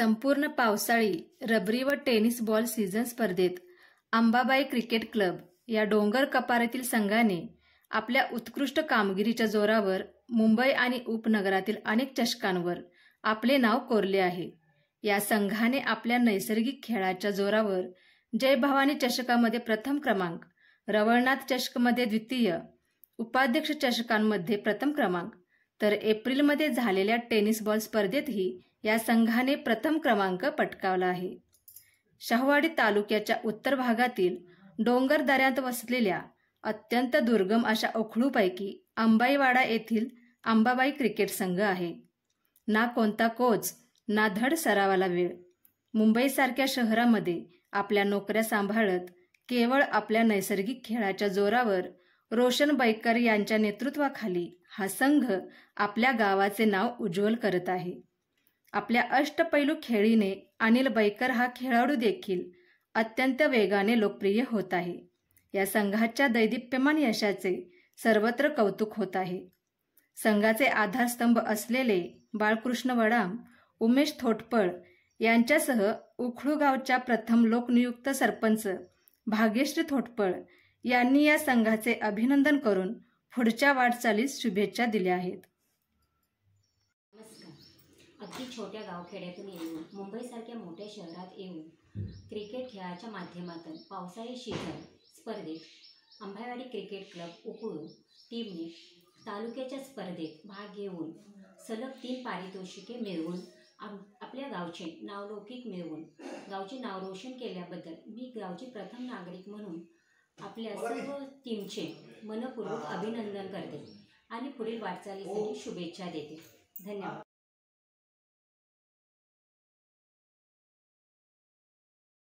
संपूर्ण पावसाळी रबरी व टेनिस बॉल सीझन स्पर्धेत अंबाबाई क्रिकेट क्लब या डोंगर कपारीतील संघाने आपल्या उत्कृष्ट कामगिरीच्या जोरावर मुंबई आणि उपनगरातील अनेक चषकांवर आपले नाव कोरले आहे। या संघाने आपल्या नैसर्गिक खेळाच्या जोरावर जय भवानी चषकामध्ये प्रथम क्रमांक, रवळनाथ चषकमध्ये द्वितीय, उपाध्यक्ष चषकांमध्ये प्रथम क्रमांक, तर एप्रिलमध्ये झालेल्या टेनिस बॉल स्पर्धेतही या संघाने प्रथम क्रमांक पटकावला आहे। शाहूवाडी तालुक्याच्या उत्तर भागातील डोंगर दऱ्यात वसलेल्या अत्यंत दुर्गम अशा ओखळूपैकी अंबाईवाडा येथील अंबाबाई क्रिकेट संघ आहे। ना कोणता कोच, ना धड सरावाला वेळ। मुंबईसारख्या शहरामध्ये आपल्या नोकऱ्या सांभाळत केवळ आपल्या नैसर्गिक खेळाच्या जोरावर रोशन बैकर यांच्या नेतृत्वाखाली हा संघ आपल्या गावाचे नाव उज्ज्वल करत आहे। आपल्या अष्टपैलू खेळीने अनिल बैकर हा खेळाडू देखील अत्यंत वेगाने लोकप्रिय होत आहे। या संघाच्या दैदिप्यमान यशाचे सर्वत्र कौतुक होत आहे। संघाचे आधारस्तंभ असलेले बाळकृष्ण वडाम, उमेश थोटपळ यांच्यासह उखळू गावच्या प्रथम लोकनियुक्त सरपंच भाग्यश्री थोटपळ यांनी या संघाचे अभिनंदन करून पुढच्या वाटचालीस शुभेच्छा दिल्या आहेत। अगदी छोट्या गावखेड्यातून येऊन मुंबईसारख्या मोठ्या शहरात येऊन क्रिकेट खेळाच्या माध्यमातून पावसाळी सीझन स्पर्धेत अंबाईवाडी क्रिकेट क्लब उखळू टीमने तालुक्याच्या स्पर्धेत भाग घेऊन सलग 3 पारितोषिके मिळवून आपल्या गावचे नावलौकिक मिळवून गावचे नाव रोशन केल्याबद्दल मी गावचे प्रथम नागरिक म्हणून आपल्या सर्व टीमचे मनपूर्वक अभिनंदन करते आणि पुढील वाटचालीसाठी शुभेच्छा देते। धन्यवाद।